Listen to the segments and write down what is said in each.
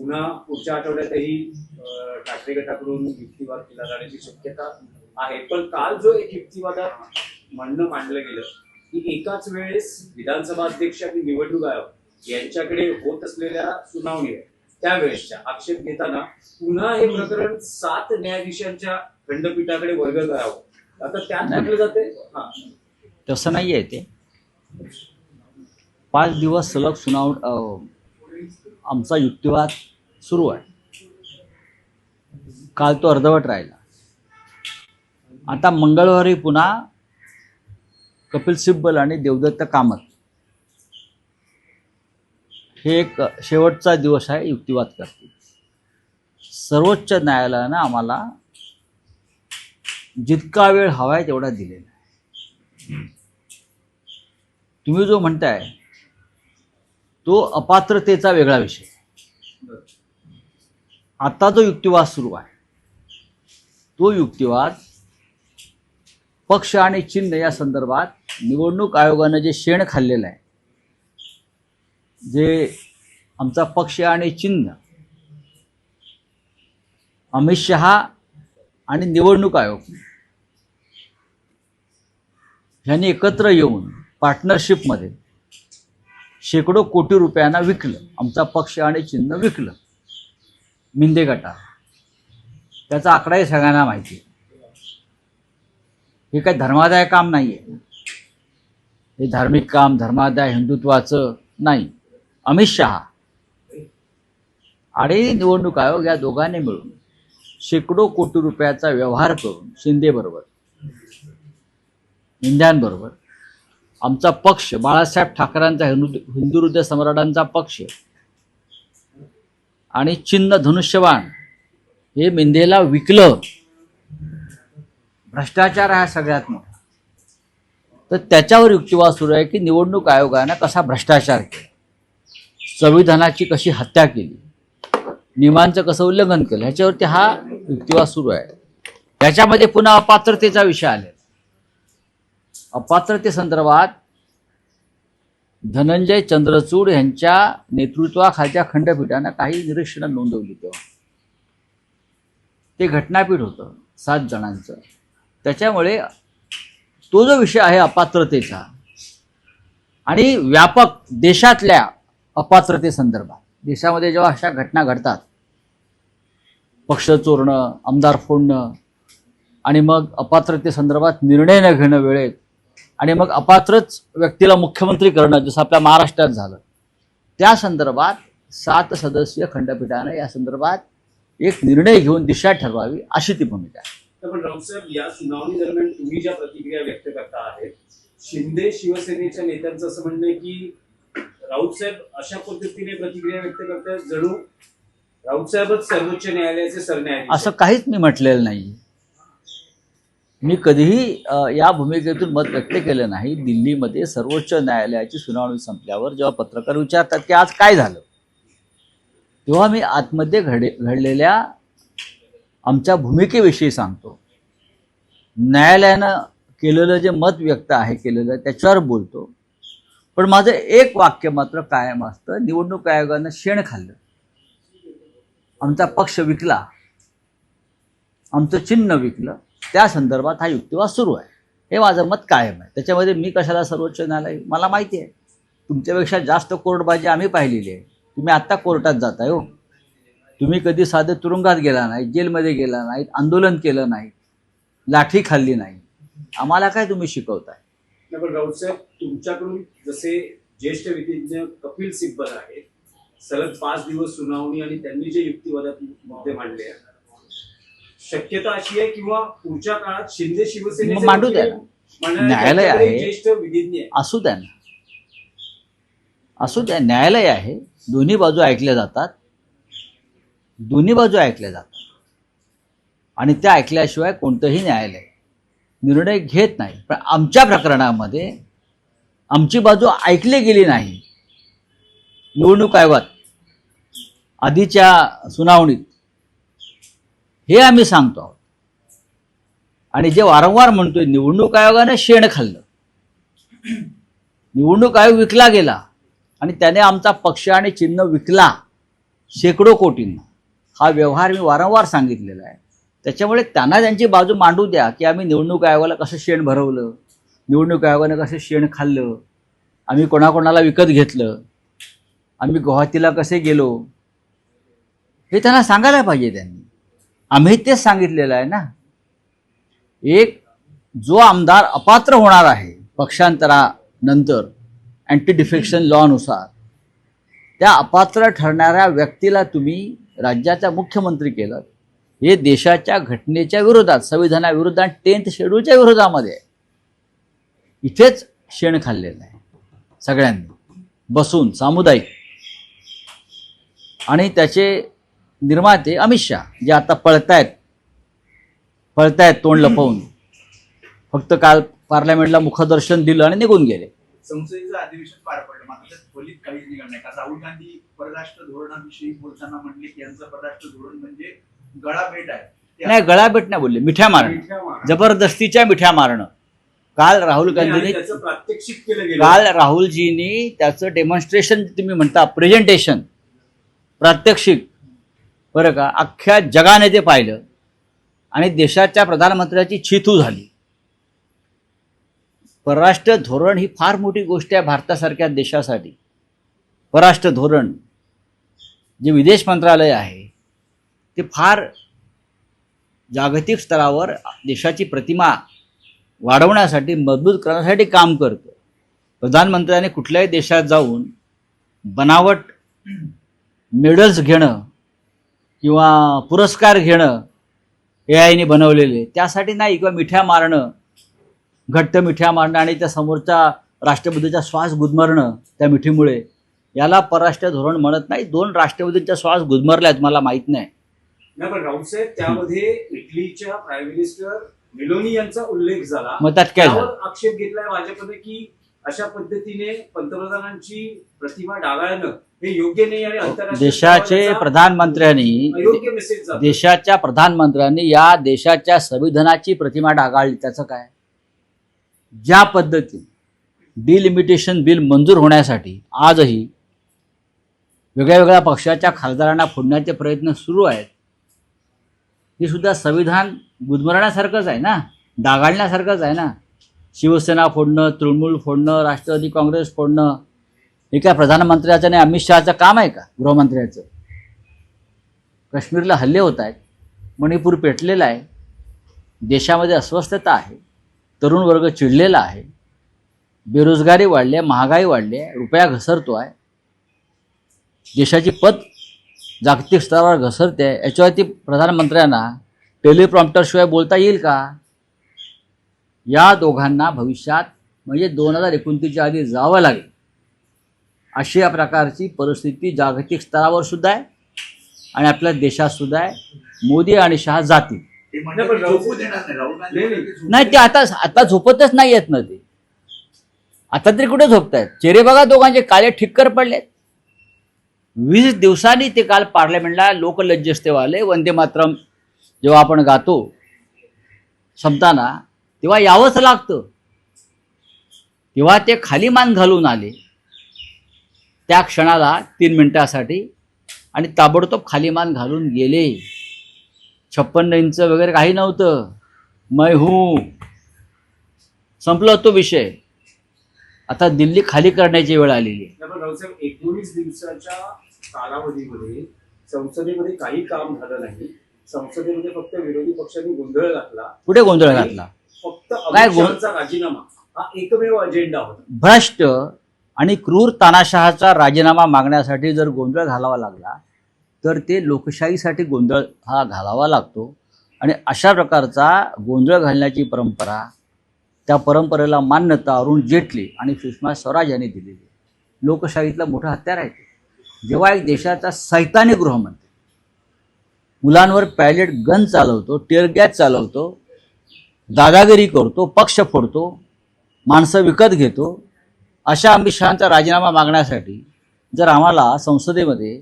पुन्हा पुढच्या आठवड्यातही ठाकरे गटाकडून युक्तिवाद केला जाण्याची शक्यता आहे. पण काल जो एक युक्तिवादात म्हणणं मांडलं गेलं की एकाच वेळेस विधानसभा अध्यक्ष आणि निवडणूक आयोग यांच्याकडे होत असलेल्या सुनावणी त्यावेळेसच्या आक्षेप घेताना पुन्हा हे प्रकरण 7 न्यायाधीशांच्या खंडपीठाकडे वर्ग करावं. आता त्यात म्हटलं जाते तसं नाही आहे. ते 5 दिवस सलग आमचा युक्तिवाद सुरू आहे. काल तो अर्धवट राहिला. आता मंगळवारी पुन्हा कपिल सिब्बल आणि देवदत्त कामत हे एक शेवटचा दिवस आहे, युक्तिवाद करतील. सर्वोच्च न्यायालयानं आम्हाला जितका वेळ हवा आहे तेवढा दिलेला आहे. तुम्ही जो म्हणताय तो अपात्रतेचा वेगळा विषय. आता जो युक्तिवाद सुरू आहे तो युक्तिवाद पक्ष आणि चिन्ह या संदर्भात निवडणूक आयोगानं जे शेण खाल्लेलं आहे, जे आमचा पक्ष आणि चिन्ह अमित शहा आणि निवडणूक आयोग यांनी एकत्र येऊन पार्टनरशिपमध्ये शेकडो कोटी रुपयांना विकलं. आमचा पक्ष आणि चिन्ह विकलं मिंदे गटा. त्याचा आकडाही सगळ्यांना माहिती आहे. हे काही धर्मादाय काम नाही आहे. हे धार्मिक काम धर्मादाय हिंदुत्वाचं नाही. अमित शहा आणि निवडणूक आयोग या दोघांनी मिळून शेकडो कोटी रुपयाचा व्यवहार करून शिंदेबरोबर इंडियांबरोबर आमचा पक्ष बाळासाहेब ठाकरेंचा हिंदू हृदय सम्राटांचा पक्ष आणि चिन्ह धनुष्यबाण हे मिंदेला विकलं. भ्रष्टाचार हा सगळ्यात मोठा. तर त्याच्यावर युक्तिवाद सुरू आहे की निवडणूक आयोगानं कसा भ्रष्टाचार केला, संविधानाची कशी हत्या केली, नियमांचं कसं उल्लंघन केलं, ह्याच्यावरती हा युक्तिवाद सुरू आहे. याच्यामध्ये पुन्हा अपात्रतेचा विषय आले. अपात्रतेसंदर्भात धनंजय चंद्रचूड यांच्या नेतृत्वाखालच्या खंडपीठानं काही निरीक्षणं नोंदवली. तेव्हा ते घटनापीठ होतं 7 जणांचं. त्याच्यामुळे तो जो विषय आहे अपात्रतेचा आणि व्यापक देशातल्या अपात्रतेसंदर्भात, देशामध्ये जेव्हा अशा घटना घडतात, पक्ष चोरणं, आमदार फोडणं आणि मग अपात्रतेसंदर्भात निर्णय न घेणं वेळेत आणि मग अपात्रच व्यक्तीला मुख्यमंत्री करणं, जसं आपल्या महाराष्ट्रात झालं, त्या संदर्भात 7 सदस्यीय खंडपीठानं या संदर्भात एक निर्णय घेऊन दिशा ठरवावी अशी ती भूमिका आहे. पण राऊत साहेब, या सुनावणी दरम्यान तुम्ही ज्या प्रतिक्रिया व्यक्त करता आहेत, शिंदे शिवसेनेच्या नेत्यांचं असं म्हणणं आहे की राऊत साहेब अशा पद्धतीने प्रतिक्रिया व्यक्त करतात जणू राऊत साहेबच सर्वोच्च न्यायालयाचे सरन्यायाधीश. असं काहीच मी म्हटलेलं नाही. मी कधीही या भूमिकेतून मत व्यक्त केलं नाही. दिल्लीमध्ये सर्वोच्च न्यायालयाची सुनावणी संपल्यावर जेव्हा पत्रकार विचारतात की आज काय झालं, तेव्हा मी आतमध्ये घडलेल्या आमच्या भूमिकेविषयी सांगतो. न्यायालयानं केलेलं जे मत व्यक्त आहे केलेलं त्याच्यावर बोलतो. पण माझं एक वाक्य मात्र कायम असतं, निवडणूक आयोगानं शेण खाल्लं, आमचा पक्ष विकला, आमचं चिन्ह विकलं, त्या संदर्भात हा युक्तिवाद सुरू आहे. हे माझं मत कायम आहे. त्याच्यामध्ये मी कशाला सर्वोच्च न्यायालय, मला माहिती आहे तुमच्यापेक्षा जास्त कोर्टबाजी आम्ही पाहिलेली आहे. तुम्ही आत्ता कोर्टात जाताय हो. तुम्ही कधी साधं तुरुंगात गेला नाही, जेलमध्ये गेला नाहीत, आंदोलन केलं नाही, लाठी खाल्ली नाही. आम्हाला काय तुम्ही शिकवताय? पण राऊत साहेब, तुमच्याकडून जसे ज्येष्ठ विधिज्ञ कपिल सिब्बल आहेत, सलग 5 दिवस सुनावणी आणि त्यांनी जे युक्तिवादात मुद्दे मांडले, शक्यता अशी आहे किंवा पुढच्या काळात शिंदे शिवसेनेचे मांडू द्या ना, न्यायालय आहे, ज्येष्ठ विधिज्ञ असू द्या ना, असू द्या, न्यायालय आहे, दोन्ही बाजू ऐकल्या जातात, दोन्ही बाजू ऐकल्या जातात आणि त्या ऐकल्याशिवाय कोणतंही न्यायालय निर्णय घेत नाही. पण आमच्या प्रकरणामध्ये आमची बाजू ऐकली गेली नाही. निवडणूक आयोगात आधीच्या सुनावणीत हे आम्ही सांगतो आहोत. आणि जे वारंवार म्हणतोय निवडणूक आयोगाने शेण खाल्लं, निवडणूक आयोग विकला गेला आणि त्याने आमचा पक्ष आणि चिन्ह विकला, शेकडो कोटींना. हा व्यवहार मी वारंवार सांगितलेला आहे. त्याच्यामुळे त्यांना त्यांची बाजू मांडू द्या की आम्ही निवडणूक आयोगाला कसं शेण भरवलं, निवडणूक आयोगाने कसं शेण खाल्लं, आम्ही कोणाकोणाला विकत घेतलं, आम्ही गुवाहाटीला कसे गेलो, हे त्यांना सांगायला पाहिजे त्यांनी. आम्ही तेच सांगितलेलं आहे ना. एक जो आमदार अपात्र होणार आहे पक्षांतरानंतर अँटी डिफेक्शन लॉनुसार, त्या अपात्र ठरणाऱ्या व्यक्तीला तुम्ही राज्याचा मुख्यमंत्री केलं, हे देशाच्या घटनेच्या विरोधात, संविधानाविरोधात, 10th शेड्यूलच्या विरोधामध्ये आहे. इथेच शेण खाल्लेलं आहे सगळ्यांनी बसून, सामुदायिक. आणि त्याचे निर्माते अमित शहा जे आता पळतायत तोंड लपवून, फक्त काल पार्लमेंटला मुखदर्शन दिलं आणि निघून गेले. संसदेचं अधिवेशन पार पडलं, मात्र त्यात फलित काहीच निघालं नाही. कारण राहुल गांधी परराष्ट्र धोरणाविषयी बोलताना म्हणले की यांचं परराष्ट्र धोरण म्हणजे गळाभेट आहे. नाही, गळाभेट नाही बोलले, मिठ्या मारणं, जबरदस्तीच्या मिठ्या मारणं. काल राहुल गांधींनी, त्याचं प्रात्यक्षिक केलं गेलं. काल राहुलजींनी त्याचं डेमॉन्स्ट्रेशन, तुम्ही म्हणता प्रेझेंटेशन, प्रात्यक्षिक, बरं का, अख्ख्या जगाने ते पाहिलं आणि देशाच्या प्रधानमंत्र्याची छितू झाली. परराष्ट्र धोरण ही फार मोठी गोष्ट आहे भारतासारख्या देशासाठी. परराष्ट्र धोरण, जे विदेश मंत्रालय आहे, ते फार जागतिक स्तरावर देशाची प्रतिमा वाढवण्यासाठी, मजबूत करण्यासाठी काम करतं. प्रधानमंत्र्यांनी कुठल्याही देशात जाऊन बनावट मेडल्स घेणं किंवा पुरस्कार घेणं AIने बनवलेले, त्यासाठी नाही, किंवा मिठ्या मारणं, घट्ट मिठ्या मारणं आणि त्या समोरच्या राष्ट्रपतीचा श्वास गुदमरणं त्या मिठीमुळे, याला परराष्ट्र धोरण म्हणत नाही. 2 राष्ट्रपतींचा श्वास गुदमरल्यात, मला माहीत नाही. नाही, पण राऊत साहेब, त्यामध्ये इटलीच्या प्राईम मिनिस्टर मेलोनी यांचा उल्लेख झाला. मग त्यात काय झालं? त्यावर आक्षेप घेतलाय भाजपने की अशा पद्धतीने पंतप्रधानांची प्रतिमा डागाळणं हे योग्य नाही आणि आंतरराष्ट्रीय देशाचे प्रधानमंत्र्यांनी, अयोग्य मेसेज जातो. देशाच्या प्रधानमंत्र्यांनी या देशाच्या संविधानाची प्रतिमा डागाळली. त्याचं काय? ज्या पद्धतीने डिलिमिटेशन बिल मंजूर होण्यासाठी आजही वेगळ्या वेगळ्या पक्षाच्या खासदारांना फोडण्याचे प्रयत्न सुरू आहेत, हे सुद्धा संविधान गुदमरण्यासारखंच आहे ना, डागाळण्यासारखंच आहे ना. शिवसेना फोडणं, तृणमूल फोडणं, राष्ट्रवादी काँग्रेस फोडणं, हे काय प्रधानमंत्र्याचं आणि अमित शहाचं काम आहे का, गृहमंत्र्याचं? काश्मीरला हल्ले होत आहेत, मणिपूर पेटलेला आहे, देशामध्ये अस्वस्थता आहे, तरुण वर्ग चिडलेला आहे, बेरोजगारी वाढली आहे, महागाई वाढली आहे, रुपया घसरतो आहे, देशाची पत जागतिक स्तरावर घसरते आहे. याच्यावरती प्रधानमंत्र्यांना टेलिप्रॉम्प्टरशिवाय बोलता येईल का? या दोघांना भविष्यात म्हणजे 2029च्या आधी जावं लागेल, अशी या प्रकारची परिस्थिती जागतिक स्तरावर सुद्धा आहे आणि आपल्या देशात सुद्धा आहे. मोदी आणि शहा जातील. ते म्हणतात की झोपू देणार नाही. राहुल गांधी म्हणतात की झोपू नाही, ते आता झोपतच नाही आहेत ना. ते आता तरी कुठे झोपतायत? चेहरे बघा दोघांचे, काळे ठिक्कर पडलेत. 20 दिवसांनी ते काल पार्लमेंटला लोकलज्जस्तेवाले वंदे मातरम जेव्हा आपण गातो संपताना, तेव्हा यावंच लागतं. तेव्हा ते खाली मान घालून आले त्या क्षणाला 3 मिनिटासाठी आणि ताबडतोब खाली मान घालून गेले. 56 इंच वगैरे काही नव्हतं. मैं हूं, संपला तो विषय. आता दिल्ली खाली करण्याची वेळ आलेली आहे. पण राऊतसाहेब, 19 दिवसाच्या कालावधीमध्ये संसदेमध्ये काही काम झालं नाही. संसदेमध्ये फक्त विरोधी पक्षांनी गोंधळ घातला. कुठे गोंधळ घातला? फक्त अमित शहाचा राजीनामा हा एकमेव अजेंडा होता. भ्रष्ट आणि क्रूर तानाशहाचा राजीनामा मागण्यासाठी जर गोंधळ घालावा लागला तर ते लोकशाहीसाठी गोंधळ हा घालावा लागतो. आणि अशा प्रकारचा गोंधळ घालण्याची परंपरा, त्या परंपरेला मान्यता अरुण जेटली आणि सुषमा स्वराज यांनी दिलेली. लोकशाहीतलं मोठं हत्यार आहे. जेव्हा एक देशाचा सैतानी गृहमंत्री मुलांवर पॅलेट गन चालवतो, टिअर गॅस चालवतो, दादागिरी करतो, पक्ष फोडतो, माणसं विकत घेतो, अशा अमित शहांचा राजीनामा मागण्यासाठी जर आम्हाला संसदेमध्ये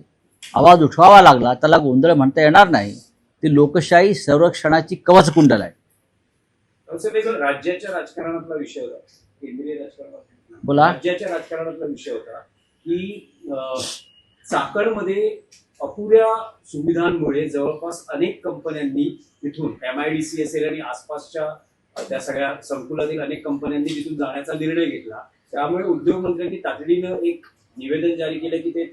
आवाज उठवावा लागला, त्याला गोंधळ म्हणता येणार नाही. ती लोकशाही संरक्षणाची कवचकुंडल आहे. राज्याच्या राजकारणातला विषय होता, केंद्रीय राजकारणात बोला. राज्याच्या राजकारणातला विषय होता की चाकणमध्ये अपुऱ्या सुविधांमुळे जवळपास अनेक कंपन्यांनी तिथून MIDC असेल आणि आसपासच्या त्या सगळ्या संकुलातील अनेक कंपन्यांनी तिथून जाण्याचा निर्णय घेतला. त्यामुळे उद्योगमंत्र्यांनी तातडीनं एक निवेदन जारी केलं की ते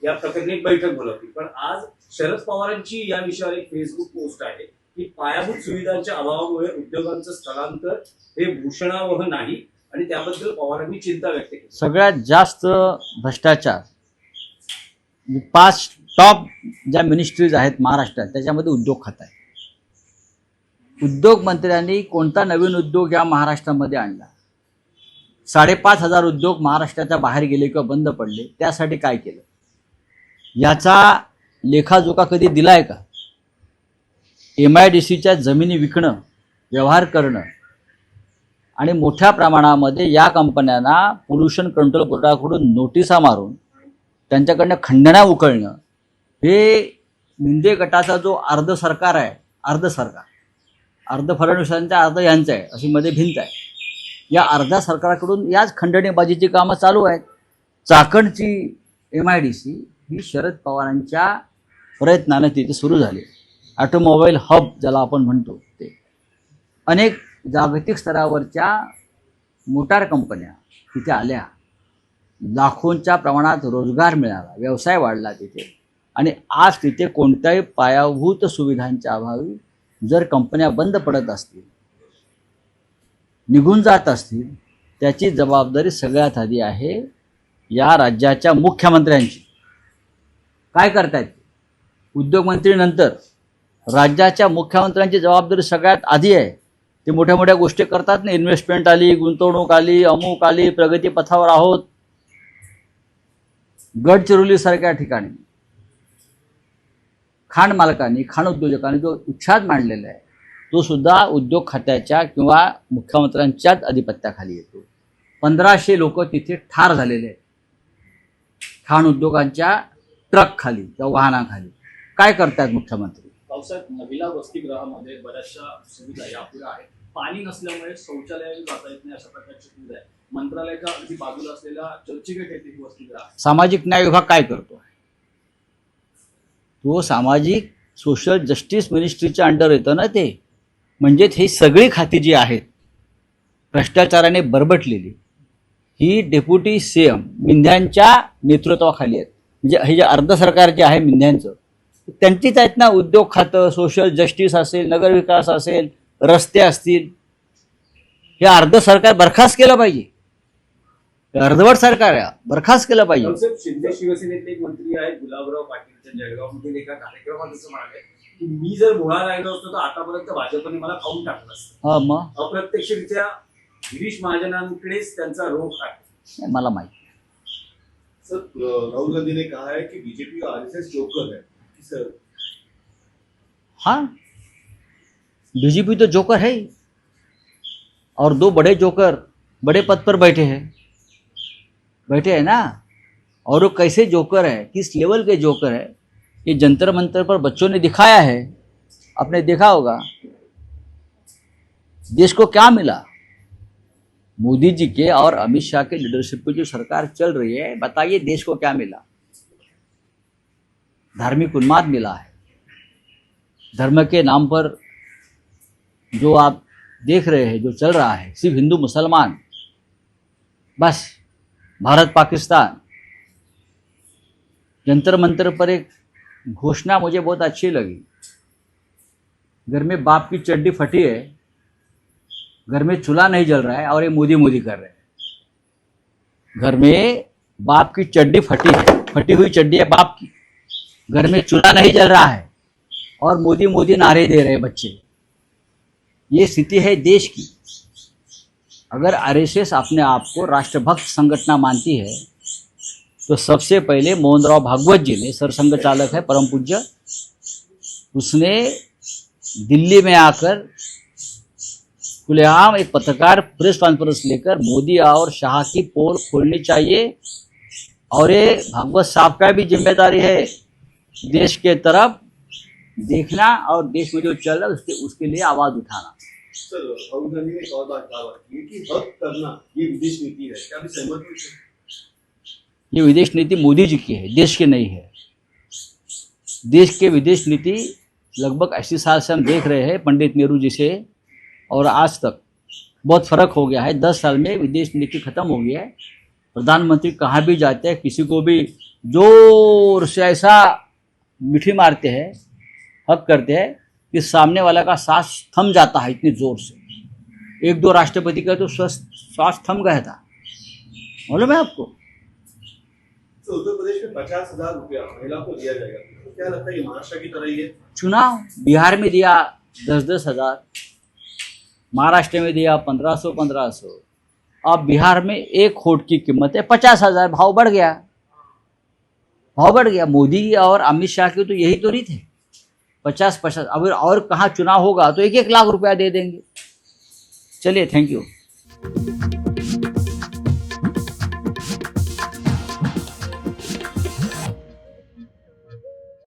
या प्रकरणी एक बैठक बोलावतील. पण आज शरद पवारांची या विषयावर एक फेसबुक पोस्ट आहे की पायाभूत सुविधांच्या अभावामुळे उद्योगांचं स्थलांतर हे भूषणावह नाही आणि त्याबद्दल पवारांनी चिंता व्यक्त केली. सगळ्यात जास्त भ्रष्टाचार 5 टॉप ज्या मिनिस्ट्रीज आहेत महाराष्ट्रात त्याच्यामध्ये उद्योग खातं आहे. उद्योग मंत्र्यांनी कोणता नवीन उद्योग या महाराष्ट्रामध्ये आणला? 5,500 उद्योग महाराष्ट्राच्या बाहेर गेले किंवा बंद पडले, त्यासाठी काय केलं? याचा लेखाजोखा कधी दिलाय का? MIDCच्या जमिनी विकणं, व्यवहार करणं आणि मोठ्या प्रमाणामध्ये या कंपन्यांना पोल्युशन कंट्रोल बोर्डाकडून नोटिसा मारून त्यांच्याकडनं खंडण्या उकळणं, हे शिंदे गटाचा जो अर्ध सरकार आहे, अर्ध फडणवीसांचा अर्ध यांचं आहे, अशी मध्ये भिंत आहे. या अर्ध्या सरकारकडून याच खंडणीबाजीची कामं चालू आहेत. चाकणची MIDC ही शरद पवारांच्या प्रयत्नाने तिथे सुरू झाली. ऑटोमोबाईल हब ज्याला आपण म्हणतो ते. अनेक जागतिक स्तरावरच्या मोटार कंपन्या तिथे आल्या, लाखोंच्या प्रमाणात रोजगार मिळाला, व्यवसाय वाढला तिथे. आणि आज तिथे कोणत्याही पायाभूत सुविधांच्या अभावी जर कंपन्या बंद पडत असतील, निघून जात असतील, त्याची जबाबदारी सगळ्यात आधी आहे या राज्याच्या मुख्यमंत्र्यांची. काय करतायत उद्योगमंत्री? नंतर राज्याच्या मुख्यमंत्र्यांची जबाबदारी सगळ्यात आधी आहे. ते मोठ्या मोठ्या गोष्टी करतात ना, इन्व्हेस्टमेंट आली, गुंतवणूक आली, अमुक आली, प्रगतीपथावर आहोत. गडचिरोलीसारख्या ठिकाणी खाण मालकांनी, खाण उद्योजकांनी जो उच्छाद मांडलेला आहे तो सुद्धा उद्योग खात्याच्या किंवा मुख्यमंत्र्यांच्याच अधिपत्याखाली येतो. 1500 लोक तिथे ठार झालेले आहेत खाण उद्योगांच्या ट्रक खाली किंवा वाहनाखाली. काय करतात मुख्यमंत्री? पावसाळ्यात महिला वसतिगृहामध्ये बऱ्याचशा सुविधा या अपुऱ्या आहेत. पाणी नसल्यामुळे शौचालयाला जाता येत नाही, अशा प्रकारची सुविधा आहे. मंत्रालयाच्या अगदी बाजूला असलेल्या चर्चगेट येथे ही वसतिगृह. सामाजिक न्याय विभाग काय करतो? तो सामाजिक सोशल जस्टिस मिनिस्ट्रीच्या अंडर येतं ना ते. म्हणजे ही सगळी खाती जी आहेत भ्रष्टाचाराने बरबटलेली, ही डेप्युटी CM मिंध्यांच्या नेतृत्वाखाली आहेत. म्हणजे हे जे अर्ध सरकार जे आहे मिंध्यांचं, त्यांचीच आहेत ना. उद्योग खातं, सोशल जस्टिस असेल, नगरविकास असेल, रस्ते असतील, हे अर्ध सरकार बरखास्त केलं पाहिजे. अर्धवट सरकार आहे, बरखास्त केलं पाहिजे. रावसाहेब, शिंदे शिवसेनेतले एक मंत्री आहेत गुलाबराव पाटील, जळगावमध्ये एका कार्यक्रमात असं म्हणाले की मी जर मुळा राहिलो असतो तर आतापर्यंत भाजपने मला खाऊन टाकलं असतं. हा, मग अप्रत्यक्षरित्या गिरीश महाजनांकडेच त्यांचा रोख आहे. मला माहिती. सर, राहुल गांधी ने कहा है कि बीजेपी का RSS जोकर है सर. हाँ, बीजेपी तो जोकर है ही. और 2 बड़े जोकर बड़े पद पर बैठे हैं ना. और वो कैसे जोकर है, किस लेवल के जोकर है, ये जंतर मंतर पर बच्चों ने दिखाया है. आपने देखा होगा देश को क्या मिला. मोदी जी के और अमित शाह के लीडरशिप पे जो सरकार चल रही है, बताइए देश को क्या मिला. धार्मिक उन्माद मिला है. धर्म के नाम पर जो आप देख रहे हैं, जो चल रहा है, सिर्फ हिंदू मुसलमान, बस भारत पाकिस्तान. जंतर मंतर पर एक घोषणा मुझे बहुत अच्छी लगी. घर में बाप की चड्डी फटी है, घर में चूल्हा नहीं जल रहा है और ये मोदी मोदी कर रहे हैं. घर में बाप की चड्डी फटी हुई चड्डी है बाप की, घर में चूल्हा नहीं जल रहा है और मोदी मोदी नारे दे रहे हैं बच्चे. ये स्थिति है देश की. अगर RSS अपने आप को राष्ट्रभक्त संगठन मानती है तो सबसे पहले मोहनराव भागवत जी ने, सरसंघ चालक है परम पूज्य, उसने दिल्ली में आकर खुलेआम एक पत्रकार प्रेस कॉन्फ्रेंस लेकर मोदी और शाह की पोल खोलनी चाहिए. और ये भागवत साहब का भी जिम्मेदारी है देश के तरफ देखना और देश में जो चल रहा है उसके लिए आवाज उठाना. सर, राहुल गांधी ने एक और बात की है कि हक करना ये विदेश नीति है. क्या भी सहमत हो? ये विदेश नीति मोदी जी की है, देश की नहीं है. देश के विदेश नीति लगभग 80 साल से हम देख रहे हैं पंडित नेहरू जी से, और आज तक बहुत फर्क हो गया है। 10 साल में विदेश नीति खत्म हो गया है। प्रधानमंत्री कहाँ भी जाते हैं, किसी को भी जोर से ऐसा मीठी मारते हैं, हक करते हैं कि सामने वाला का सांस थम जाता है इतनी जोर से। 1-2 राष्ट्रपति का तो सांस थम गया था, मालूम है आपको। तो उत्तर प्रदेश में 50,000 रुपया महिला को दिया जाएगा, तो क्या लगता है ये महाराष्ट्र की तरह ही है? चुनाव बिहार में दिया 10-10 हजार, महाराष्ट्र में दिया 1500। अब बिहार में 1 वोट की कीमत है 50,000। भाव बढ़ गया। मोदी और अमित शाह की तो यही तो रीत है, 50-50। अब और कहाँ चुनाव होगा तो 1-1 लाख रुपया दे देंगे। चलिए, थैंक यू।